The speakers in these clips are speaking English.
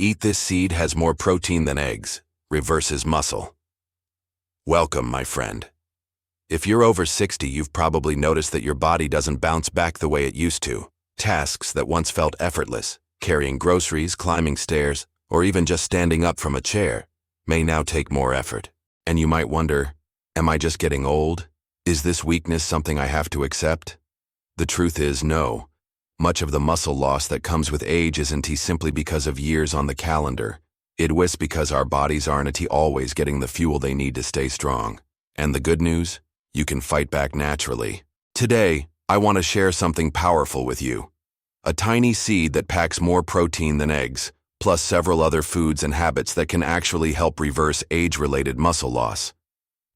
Eat this seed has more protein than eggs, reverses muscle. Welcome, my friend. If you're over 60, you've probably noticed that your body doesn't bounce back the way it used to. Tasks that once felt effortless, carrying groceries, climbing stairs, or even just standing up from a chair, may now take more effort. And you might wonder, am I just getting old? Is this weakness something I have to accept? The truth is, no. Much of the muscle loss that comes with age isn't simply because of years on the calendar. It was because our bodies aren't always getting the fuel they need to stay strong. And the good news? You can fight back naturally. Today, I want to share something powerful with you. A tiny seed that packs more protein than eggs, plus several other foods and habits that can actually help reverse age-related muscle loss.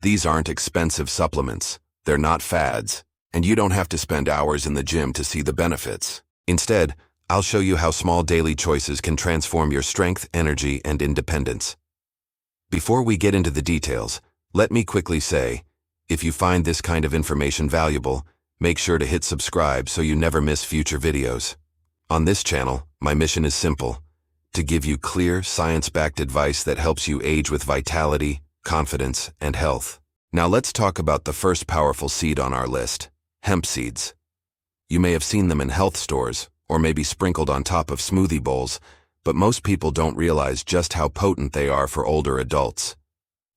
These aren't expensive supplements, they're not fads, and you don't have to spend hours in the gym to see the benefits. Instead, I'll show you how small daily choices can transform your strength, energy, and independence. Before we get into the details, let me quickly say, if you find this kind of information valuable, make sure to hit subscribe so you never miss future videos. On this channel, my mission is simple: to give you clear, science-backed advice that helps you age with vitality, confidence, and health. Now let's talk about the first powerful seed on our list, hemp seeds. You may have seen them in health stores, or maybe sprinkled on top of smoothie bowls, but most people don't realize just how potent they are for older adults.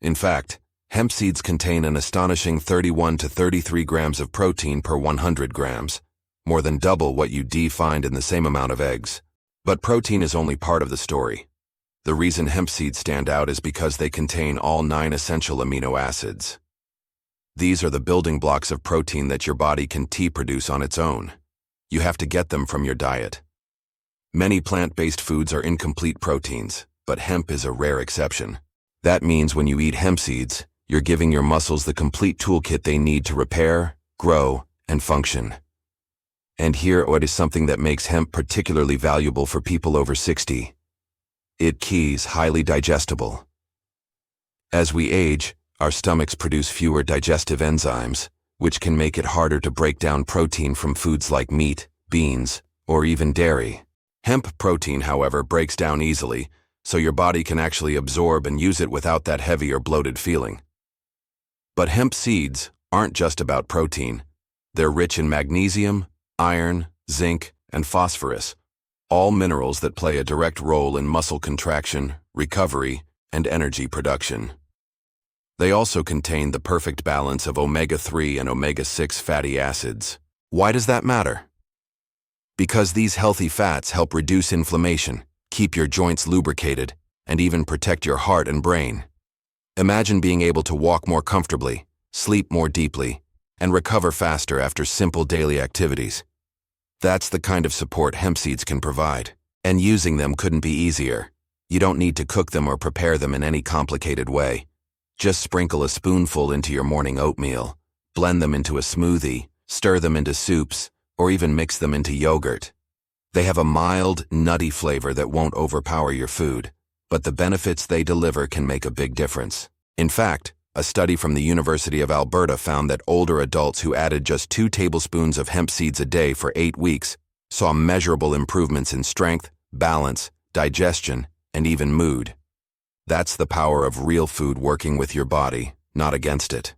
In fact, hemp seeds contain an astonishing 31 to 33 grams of protein per 100 grams, more than double what you'd find in the same amount of eggs. But protein is only part of the story. The reason hemp seeds stand out is because they contain all 9 essential amino acids. These are the building blocks of protein that your body can produce on its own. You have to get them from your diet. Many plant-based foods are incomplete proteins, but hemp is a rare exception. That means when you eat hemp seeds, you're giving your muscles the complete toolkit they need to repair, grow, and function. And here is something that makes hemp particularly valuable for people over 60. It's highly digestible. As we age, our stomachs produce fewer digestive enzymes, which can make it harder to break down protein from foods like meat, beans, or even dairy. Hemp protein, however, breaks down easily, so your body can actually absorb and use it without that heavy or bloated feeling. But hemp seeds aren't just about protein. They're rich in magnesium, iron, zinc, and phosphorus, all minerals that play a direct role in muscle contraction, recovery, and energy production. They also contain the perfect balance of omega-3 and omega-6 fatty acids. Why does that matter? Because these healthy fats help reduce inflammation, keep your joints lubricated, and even protect your heart and brain. Imagine being able to walk more comfortably, sleep more deeply, and recover faster after simple daily activities. That's the kind of support hemp seeds can provide. And using them couldn't be easier. You don't need to cook them or prepare them in any complicated way. Just sprinkle a spoonful into your morning oatmeal, blend them into a smoothie, stir them into soups, or even mix them into yogurt. They have a mild, nutty flavor that won't overpower your food, but the benefits they deliver can make a big difference. In fact, a study from the University of Alberta found that older adults who added just 2 tablespoons of hemp seeds a day for 8 weeks saw measurable improvements in strength, balance, digestion, and even mood. That's the power of real food working with your body, not against it.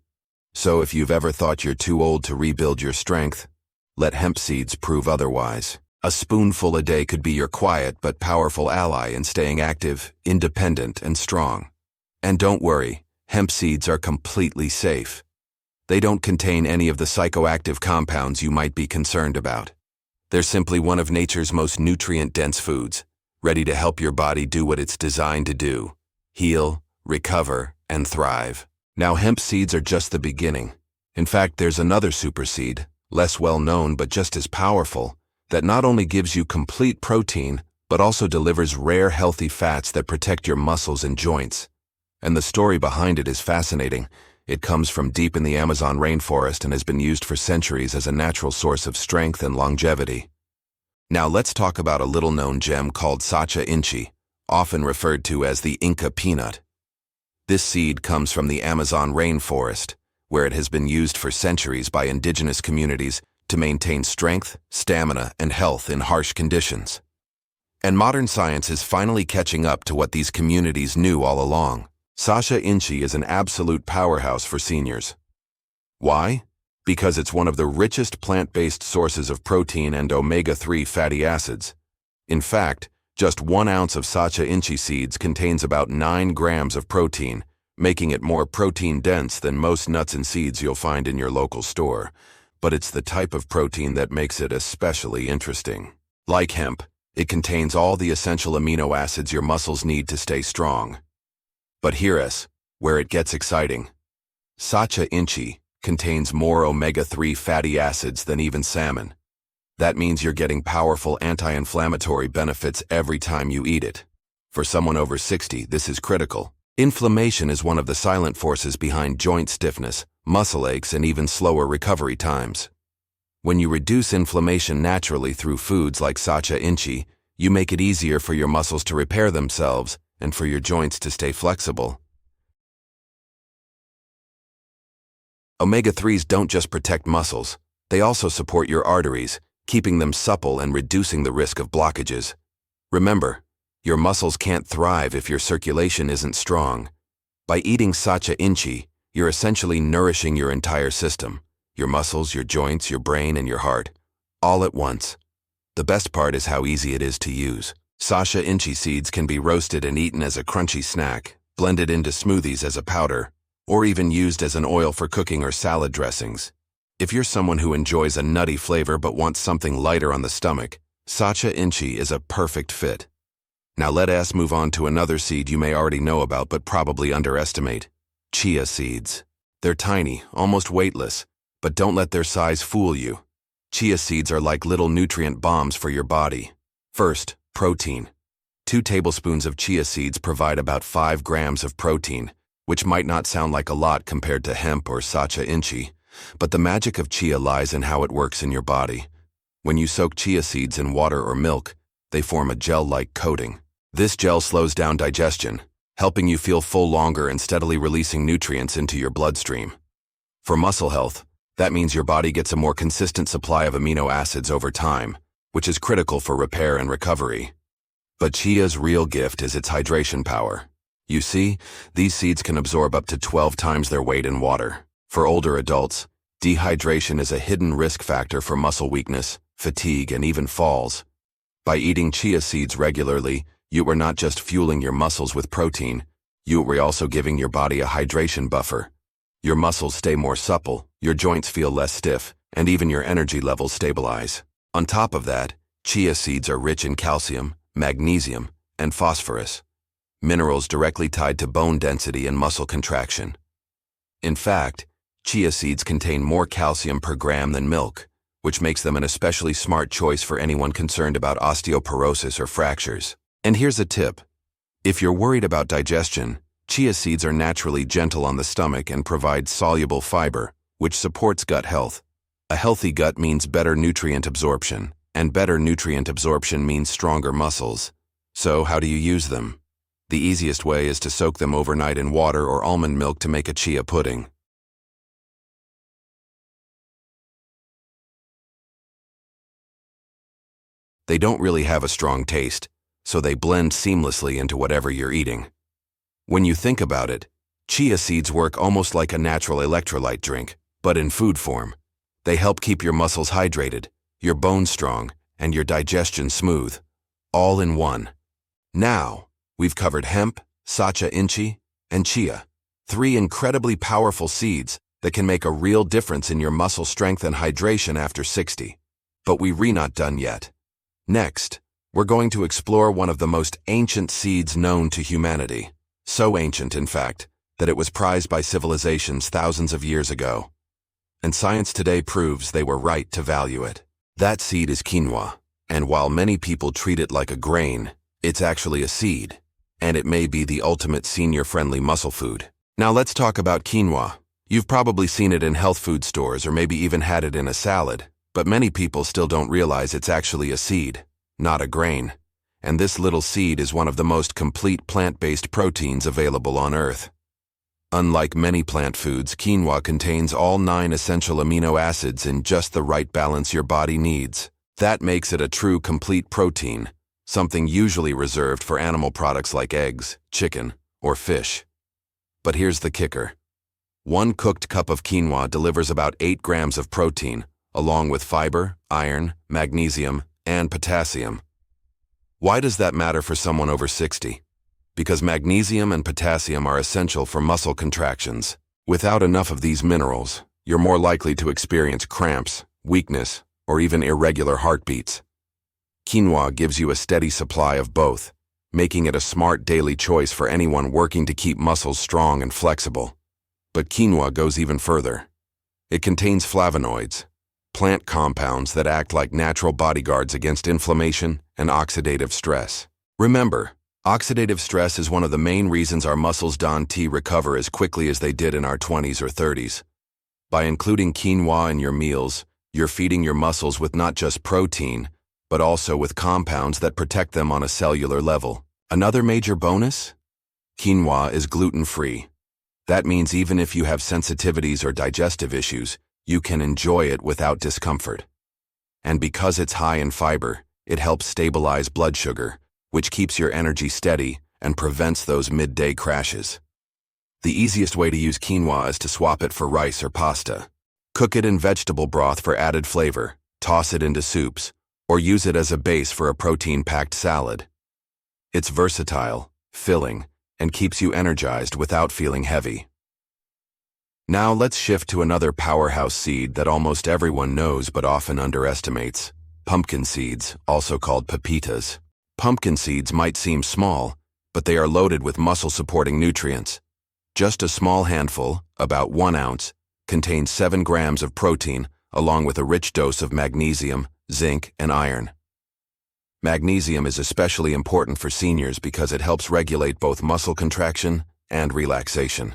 So if you've ever thought you're too old to rebuild your strength, let hemp seeds prove otherwise. A spoonful a day could be your quiet but powerful ally in staying active, independent, and strong. And don't worry, hemp seeds are completely safe. They don't contain any of the psychoactive compounds you might be concerned about. They're simply one of nature's most nutrient-dense foods, ready to help your body do what it's designed to do: heal, recover, and thrive. Now, hemp seeds are just the beginning. In fact, there's another super seed, less well-known but just as powerful, that not only gives you complete protein, but also delivers rare healthy fats that protect your muscles and joints. And the story behind it is fascinating. It comes from deep in the Amazon rainforest and has been used for centuries as a natural source of strength and longevity. Now let's talk about a little-known gem called Sacha inchi, often referred to as the Inca peanut. This seed comes from the Amazon rainforest, where it has been used for centuries by indigenous communities to maintain strength, stamina, and health in harsh conditions. And modern science is finally catching up to what these communities knew all along. Sacha Inchi is an absolute powerhouse for seniors. Why? Because it's one of the richest plant-based sources of protein and omega-3 fatty acids. In fact, just 1 ounce of Sacha Inchi seeds contains about 9 grams of protein, making it more protein-dense than most nuts and seeds you'll find in your local store. But it's the type of protein that makes it especially interesting. Like hemp, it contains all the essential amino acids your muscles need to stay strong. But hear us, where it gets exciting. Sacha Inchi contains more omega-3 fatty acids than even salmon. That means you're getting powerful anti-inflammatory benefits every time you eat it. For someone over 60, this is critical. Inflammation is one of the silent forces behind joint stiffness, muscle aches, and even slower recovery times. When you reduce inflammation naturally through foods like Sacha Inchi, you make it easier for your muscles to repair themselves and for your joints to stay flexible. Omega-3s don't just protect muscles, they also support your arteries, keeping them supple and reducing the risk of blockages. Remember, your muscles can't thrive if your circulation isn't strong. By eating Sacha Inchi, you're essentially nourishing your entire system, your muscles, your joints, your brain, and your heart, all at once. The best part is how easy it is to use. Sacha Inchi seeds can be roasted and eaten as a crunchy snack, blended into smoothies as a powder, or even used as an oil for cooking or salad dressings. If you're someone who enjoys a nutty flavor but wants something lighter on the stomach, Sacha Inchi is a perfect fit. Now let us move on to another seed you may already know about but probably underestimate. Chia seeds. They're tiny, almost weightless, but don't let their size fool you. Chia seeds are like little nutrient bombs for your body. First, protein. 2 tablespoons of chia seeds provide about 5 grams of protein, which might not sound like a lot compared to hemp or Sacha Inchi, but the magic of chia lies in how it works in your body. When you soak chia seeds in water or milk, they form a gel-like coating. This gel slows down digestion, helping you feel full longer and steadily releasing nutrients into your bloodstream. For muscle health, that means your body gets a more consistent supply of amino acids over time, which is critical for repair and recovery. But chia's real gift is its hydration power. You see, these seeds can absorb up to 12 times their weight in water. For older adults, dehydration is a hidden risk factor for muscle weakness, fatigue, and even falls. By eating chia seeds regularly, you are not just fueling your muscles with protein, you are also giving your body a hydration buffer. Your muscles stay more supple, your joints feel less stiff, and even your energy levels stabilize. On top of that, chia seeds are rich in calcium, magnesium, and phosphorus, minerals directly tied to bone density and muscle contraction. In fact, chia seeds contain more calcium per gram than milk, which makes them an especially smart choice for anyone concerned about osteoporosis or fractures. And here's a tip. If you're worried about digestion, chia seeds are naturally gentle on the stomach and provide soluble fiber, which supports gut health. A healthy gut means better nutrient absorption, and better nutrient absorption means stronger muscles. So how do you use them? The easiest way is to soak them overnight in water or almond milk to make a chia pudding. They don't really have a strong taste, so they blend seamlessly into whatever you're eating. When you think about it, chia seeds work almost like a natural electrolyte drink, but in food form. They help keep your muscles hydrated, your bones strong, and your digestion smooth, all in one. Now, we've covered hemp, Sacha Inchi, and chia, 3 incredibly powerful seeds that can make a real difference in your muscle strength and hydration after 60. But we're not done yet. Next, we're going to explore one of the most ancient seeds known to humanity. So ancient, in fact, that it was prized by civilizations thousands of years ago. And science today proves they were right to value it. That seed is quinoa, and while many people treat it like a grain, it's actually a seed, and it may be the ultimate senior-friendly muscle food. Now let's talk about quinoa. You've probably seen it in health food stores or maybe even had it in a salad, but many people still don't realize it's actually a seed, not a grain. And this little seed is one of the most complete plant-based proteins available on Earth. Unlike many plant foods, quinoa contains all 9 essential amino acids in just the right balance your body needs. That makes it a true complete protein, something usually reserved for animal products like eggs, chicken, or fish. But here's the kicker. 1 cooked cup of quinoa delivers about 8 grams of protein, along with fiber, iron, magnesium, and potassium. Why does that matter for someone over 60? Because magnesium and potassium are essential for muscle contractions. Without enough of these minerals, you're more likely to experience cramps, weakness, or even irregular heartbeats. Quinoa gives you a steady supply of both, making it a smart daily choice for anyone working to keep muscles strong and flexible. But quinoa goes even further. It contains flavonoids, plant compounds that act like natural bodyguards against inflammation and oxidative stress. Remember, oxidative stress is one of the main reasons our muscles don't recover as quickly as they did in our 20s or 30s. By including quinoa in your meals, you're feeding your muscles with not just protein, but also with compounds that protect them on a cellular level. Another major bonus? Quinoa is gluten-free. That means even if you have sensitivities or digestive issues, you can enjoy it without discomfort. And because it's high in fiber, it helps stabilize blood sugar, which keeps your energy steady and prevents those midday crashes. The easiest way to use quinoa is to swap it for rice or pasta. Cook it in vegetable broth for added flavor, toss it into soups, or use it as a base for a protein-packed salad. It's versatile, filling, and keeps you energized without feeling heavy. Now let's shift to another powerhouse seed that almost everyone knows but often underestimates: pumpkin seeds, also called pepitas. Pumpkin seeds might seem small, but they are loaded with muscle-supporting nutrients. Just a small handful, about 1 ounce, contains 7 grams of protein, along with a rich dose of magnesium, zinc, and iron. Magnesium is especially important for seniors because it helps regulate both muscle contraction and relaxation.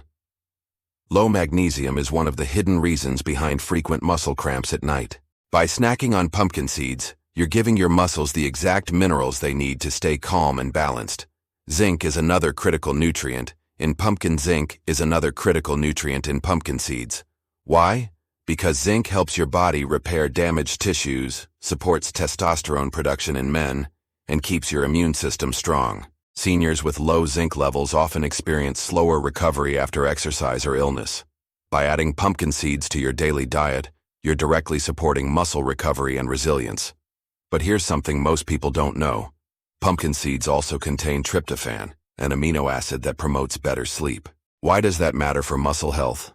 Low magnesium is one of the hidden reasons behind frequent muscle cramps at night. By snacking on pumpkin seeds, you're giving your muscles the exact minerals they need to stay calm and balanced. Zinc is another critical nutrient in pumpkin seeds. Why? Because zinc helps your body repair damaged tissues, supports testosterone production in men, and keeps your immune system strong. Seniors with low zinc levels often experience slower recovery after exercise or illness. By adding pumpkin seeds to your daily diet, you're directly supporting muscle recovery and resilience. But here's something most people don't know. Pumpkin seeds also contain tryptophan, an amino acid that promotes better sleep. Why does that matter for muscle health?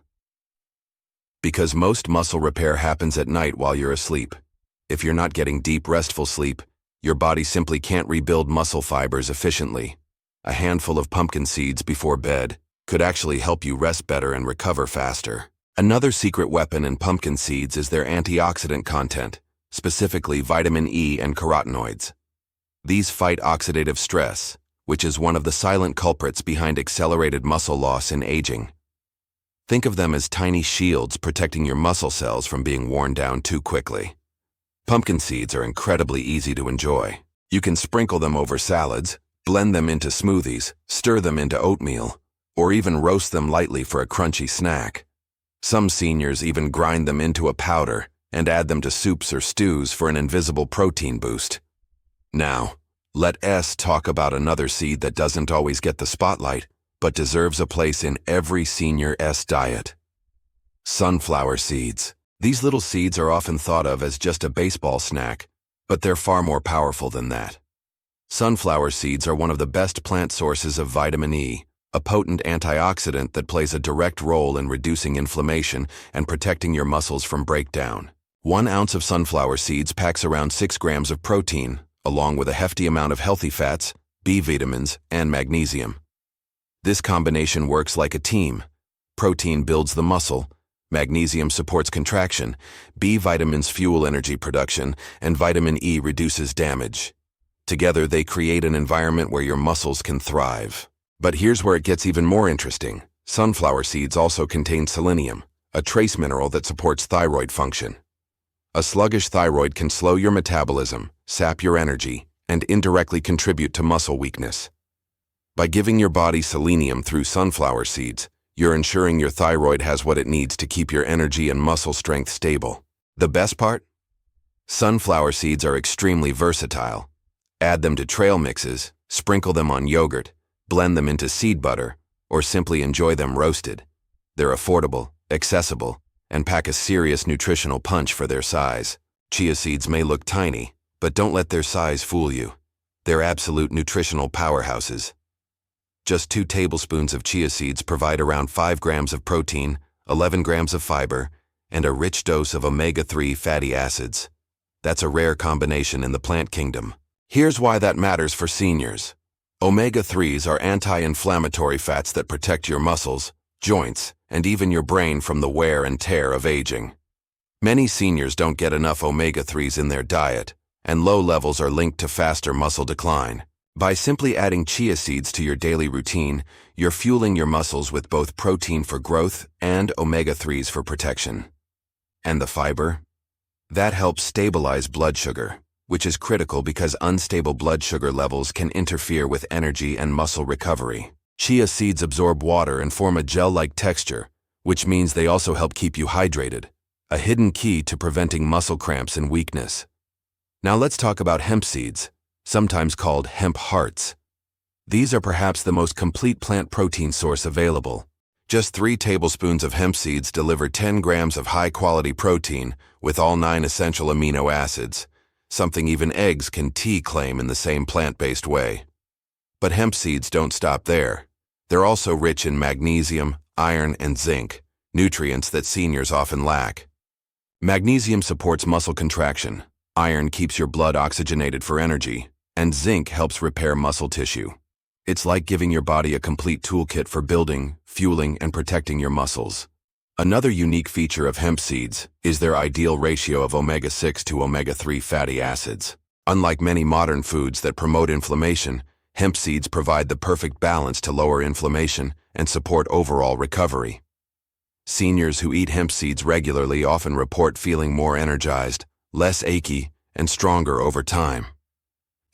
Because most muscle repair happens at night while you're asleep. If you're not getting deep, restful sleep, your body simply can't rebuild muscle fibers efficiently. A handful of pumpkin seeds before bed could actually help you rest better and recover faster. Another secret weapon in pumpkin seeds is their antioxidant content, specifically vitamin E and carotenoids. These fight oxidative stress, which is one of the silent culprits behind accelerated muscle loss in aging. Think of them as tiny shields protecting your muscle cells from being worn down too quickly. Pumpkin seeds are incredibly easy to enjoy. You can sprinkle them over salads, blend them into smoothies, stir them into oatmeal, or even roast them lightly for a crunchy snack. Some seniors even grind them into a powder and add them to soups or stews for an invisible protein boost. Now, let us talk about another seed that doesn't always get the spotlight, but deserves a place in every senior's diet. Sunflower seeds. These little seeds are often thought of as just a baseball snack, but they're far more powerful than that. Sunflower seeds are one of the best plant sources of vitamin E, a potent antioxidant that plays a direct role in reducing inflammation and protecting your muscles from breakdown. 1 ounce of sunflower seeds packs around 6 grams of protein, along with a hefty amount of healthy fats, B vitamins, and magnesium. This combination works like a team. Protein builds the muscle, magnesium supports contraction, B vitamins fuel energy production, and vitamin E reduces damage. Together, they create an environment where your muscles can thrive. But here's where it gets even more interesting. Sunflower seeds also contain selenium, a trace mineral that supports thyroid function. A sluggish thyroid can slow your metabolism, sap your energy, and indirectly contribute to muscle weakness. By giving your body selenium through sunflower seeds, you're ensuring your thyroid has what it needs to keep your energy and muscle strength stable. The best part? Sunflower seeds are extremely versatile. Add them to trail mixes, sprinkle them on yogurt, blend them into seed butter, or simply enjoy them roasted. They're affordable, accessible, and pack a serious nutritional punch for their size. Chia seeds may look tiny, but don't let their size fool you. They're absolute nutritional powerhouses. Just 2 tablespoons of chia seeds provide around 5 grams of protein, 11 grams of fiber, and a rich dose of omega-3 fatty acids. That's a rare combination in the plant kingdom. Here's why that matters for seniors. Omega-3s are anti-inflammatory fats that protect your muscles, joints, and even your brain from the wear and tear of aging. Many seniors don't get enough omega-3s in their diet, and low levels are linked to faster muscle decline. By simply adding chia seeds to your daily routine, you're fueling your muscles with both protein for growth and omega-3s for protection. And the fiber? That helps stabilize blood sugar, which is critical because unstable blood sugar levels can interfere with energy and muscle recovery. Chia seeds absorb water and form a gel-like texture, which means they also help keep you hydrated, a hidden key to preventing muscle cramps and weakness. Now let's talk about hemp seeds, sometimes called hemp hearts. These are perhaps the most complete plant protein source available. Just 3 tablespoons of hemp seeds deliver 10 grams of high-quality protein with all 9 essential amino acids, something even eggs can claim in the same plant-based way. But hemp seeds don't stop there. They're also rich in magnesium, iron, and zinc, nutrients that seniors often lack. Magnesium supports muscle contraction, iron keeps your blood oxygenated for energy, and zinc helps repair muscle tissue. It's like giving your body a complete toolkit for building, fueling, and protecting your muscles. Another unique feature of hemp seeds is their ideal ratio of omega-6 to omega-3 fatty acids. Unlike many modern foods that promote inflammation, hemp seeds provide the perfect balance to lower inflammation and support overall recovery. Seniors who eat hemp seeds regularly often report feeling more energized, less achy, and stronger over time.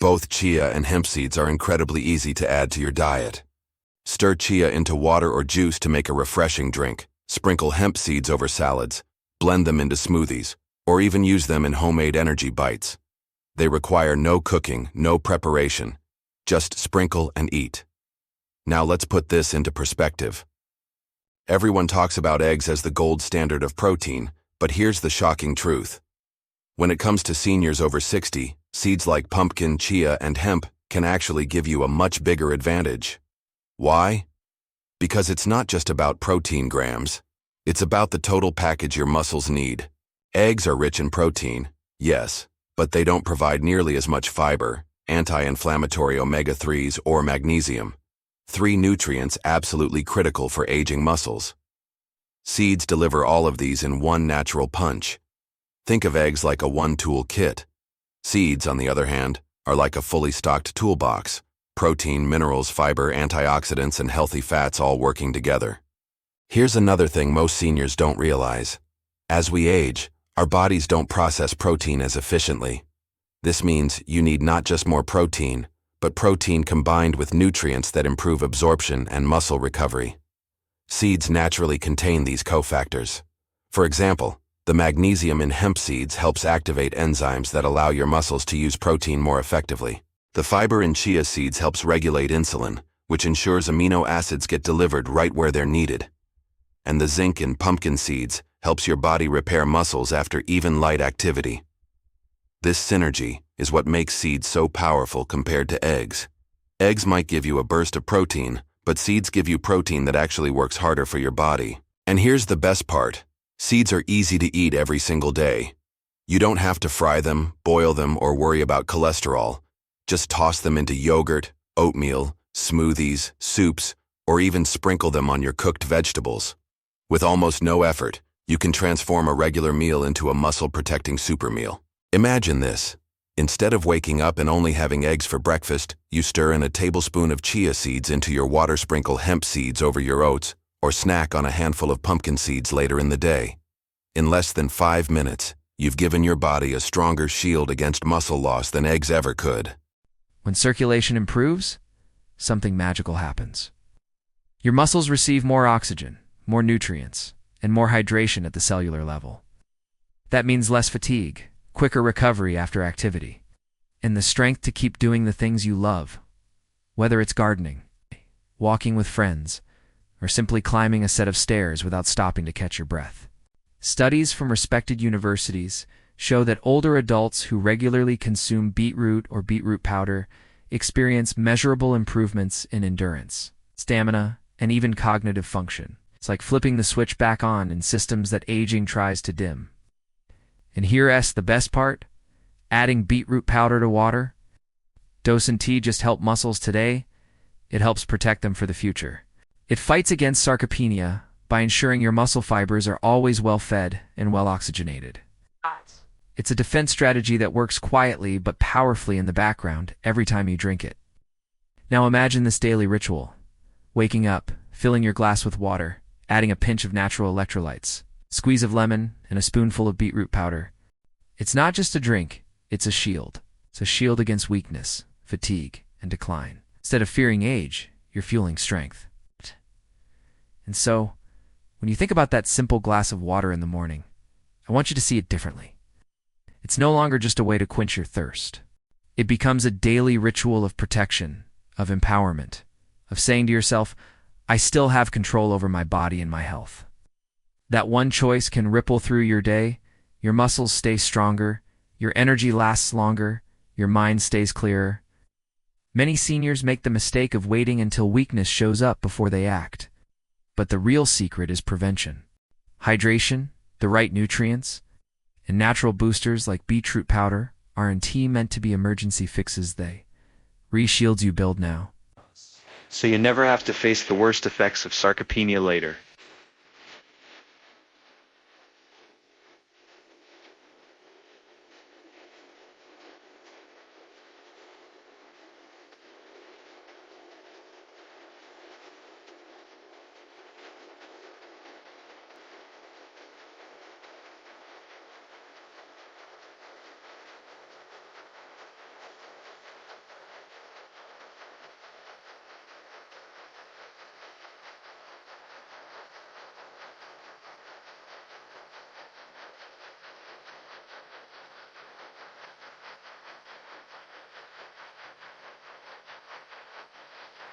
Both chia and hemp seeds are incredibly easy to add to your diet. Stir chia into water or juice to make a refreshing drink. Sprinkle hemp seeds over salads, blend them into smoothies, or even use them in homemade energy bites. They require no cooking, no preparation. Just sprinkle and eat. Now let's put this into perspective. Everyone talks about eggs as the gold standard of protein, but here's the shocking truth. When it comes to seniors over 60, seeds like pumpkin, chia, and hemp can actually give you a much bigger advantage. Why? Because it's not just about protein grams. It's about the total package your muscles need. Eggs are rich in protein, yes, but they don't provide nearly as much fiber, anti-inflammatory omega-3s, or magnesium. 3 nutrients absolutely critical for aging muscles. Seeds deliver all of these in one natural punch. Think of eggs like a one-tool kit. Seeds, on the other hand, are like a fully stocked toolbox. Protein, minerals, fiber, antioxidants, and healthy fats all working together. Here's another thing most seniors don't realize. As we age, our bodies don't process protein as efficiently. This means you need not just more protein, but protein combined with nutrients that improve absorption and muscle recovery. Seeds naturally contain these cofactors. For example, the magnesium in hemp seeds helps activate enzymes that allow your muscles to use protein more effectively. The fiber in chia seeds helps regulate insulin, which ensures amino acids get delivered right where they're needed. And the zinc in pumpkin seeds helps your body repair muscles after even light activity. This synergy is what makes seeds so powerful compared to eggs. Eggs might give you a burst of protein, but seeds give you protein that actually works harder for your body. And here's the best part. Seeds are easy to eat every single day. You don't have to fry them, boil them, or worry about cholesterol. Just toss them into yogurt, oatmeal, smoothies, soups, or even sprinkle them on your cooked vegetables. With almost no effort, you can transform a regular meal into a muscle-protecting super meal. Imagine this. Instead of waking up and only having eggs for breakfast, you stir in a tablespoon of chia seeds into your water, sprinkle hemp seeds over your oats, or snack on a handful of pumpkin seeds later in the day. In less than 5 minutes, you've given your body a stronger shield against muscle loss than eggs ever could. When circulation improves, something magical happens. Your muscles receive more oxygen, more nutrients, and more hydration at the cellular level. That means less fatigue, quicker recovery after activity, and the strength to keep doing the things you love, whether it's gardening, walking with friends, or simply climbing a set of stairs without stopping to catch your breath. Studies from respected universities show that older adults who regularly consume beetroot or beetroot powder experience measurable improvements in endurance, stamina, and even cognitive function. It's like flipping the switch back on in systems that aging tries to dim. And here's the best part: adding beetroot powder to water doesn't just help muscles today, it helps protect them for the future. It fights against sarcopenia by ensuring your muscle fibers are always well fed and well oxygenated. It's a defense strategy that works quietly but powerfully in the background every time you drink it. Now imagine this daily ritual: waking up, filling your glass with water, adding a pinch of natural electrolytes, squeeze of lemon, and a spoonful of beetroot powder. It's not just a drink, it's a shield. It's a shield against weakness, fatigue, and decline. Instead of fearing age, you're fueling strength. And so, when you think about that simple glass of water in the morning, I want you to see it differently. It's no longer just a way to quench your thirst. It becomes a daily ritual of protection, of empowerment, of saying to yourself, I still have control over my body and my health. That one choice can ripple through your day. Your muscles stay stronger, your energy lasts longer, your mind stays clearer. Many seniors make the mistake of waiting until weakness shows up before they act. But the real secret is prevention. Hydration, the right nutrients, and natural boosters like beetroot powder aren't meant to be emergency fixes. They re-shields you build now, so you never have to face the worst effects of sarcopenia later.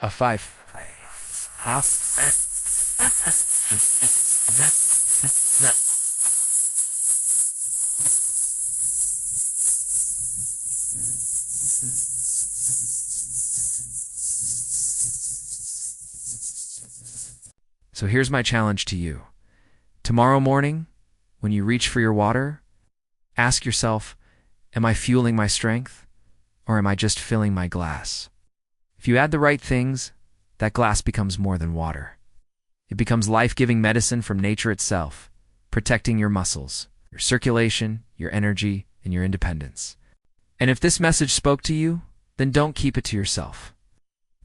a 5. So here's my challenge to you. Tomorrow morning, when you reach for your water, ask yourself, am I fueling my strength, or am I just filling my glass? If you add the right things, that glass becomes more than water. It becomes life-giving medicine from nature itself, protecting your muscles, your circulation, your energy, and your independence. And if this message spoke to you, then don't keep it to yourself.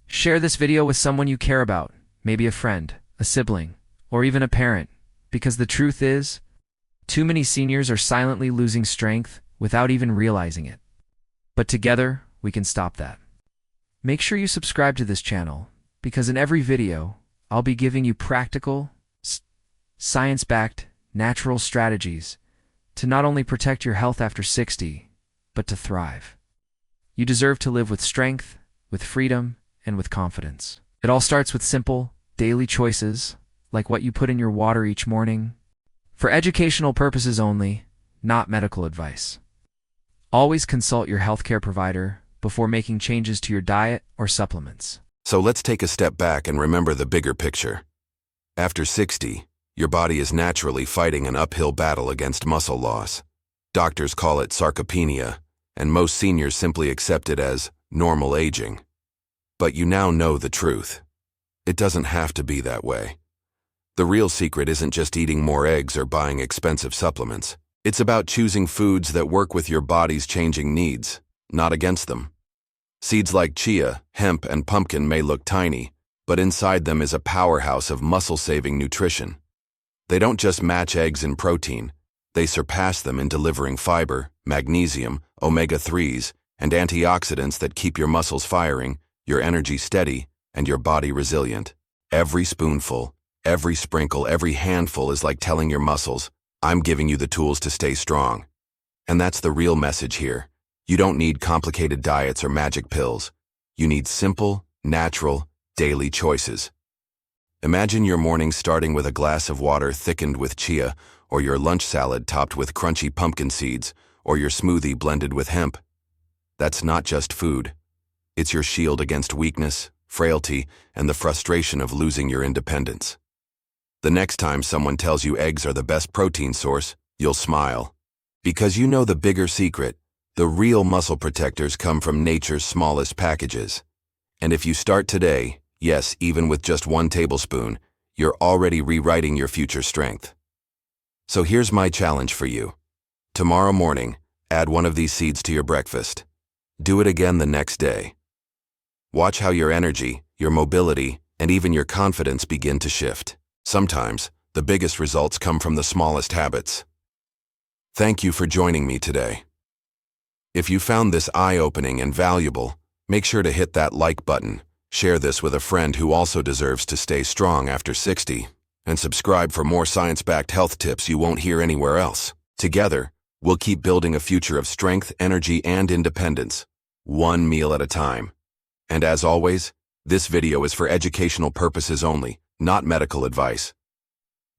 Share this video with someone you care about, maybe a friend, a sibling, or even a parent, because the truth is, too many seniors are silently losing strength without even realizing it. But together, we can stop that. Make sure you subscribe to this channel, because in every video, I'll be giving you practical, science-backed, natural strategies to not only protect your health after 60, but to thrive. You deserve to live with strength, with freedom, and with confidence. It all starts with simple, daily choices, like what you put in your water each morning, for educational purposes only, not medical advice. Always consult your healthcare provider before making changes to your diet or supplements. So let's take a step back and remember the bigger picture. After 60, your body is naturally fighting an uphill battle against muscle loss. Doctors call it sarcopenia, and most seniors simply accept it as normal aging. But you now know the truth. It doesn't have to be that way. The real secret isn't just eating more eggs or buying expensive supplements. It's about choosing foods that work with your body's changing needs, not against them. Seeds like chia, hemp, and pumpkin may look tiny, but inside them is a powerhouse of muscle-saving nutrition. They don't just match eggs in protein, they surpass them in delivering fiber, magnesium, omega-3s, and antioxidants that keep your muscles firing, your energy steady, and your body resilient. Every spoonful, every sprinkle, every handful is like telling your muscles, I'm giving you the tools to stay strong. And that's the real message here. You don't need complicated diets or magic pills. You need simple, natural, daily choices. Imagine your morning starting with a glass of water thickened with chia, or your lunch salad topped with crunchy pumpkin seeds, or your smoothie blended with hemp. That's not just food. It's your shield against weakness, frailty, and the frustration of losing your independence. The next time someone tells you eggs are the best protein source, you'll smile. Because you know the bigger secret, the real muscle protectors come from nature's smallest packages. And if you start today, yes, even with just 1 tablespoon, you're already rewriting your future strength. So here's my challenge for you. Tomorrow morning, add one of these seeds to your breakfast. Do it again the next day. Watch how your energy, your mobility, and even your confidence begin to shift. Sometimes, the biggest results come from the smallest habits. Thank you for joining me today. If you found this eye-opening and valuable, make sure to hit that like button, share this with a friend who also deserves to stay strong after 60, and subscribe for more science-backed health tips you won't hear anywhere else. Together, we'll keep building a future of strength, energy, and independence, one meal at a time. And as always, this video is for educational purposes only, not medical advice.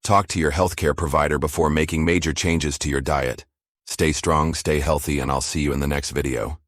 Talk to your healthcare provider before making major changes to your diet. Stay strong, stay healthy, and I'll see you in the next video.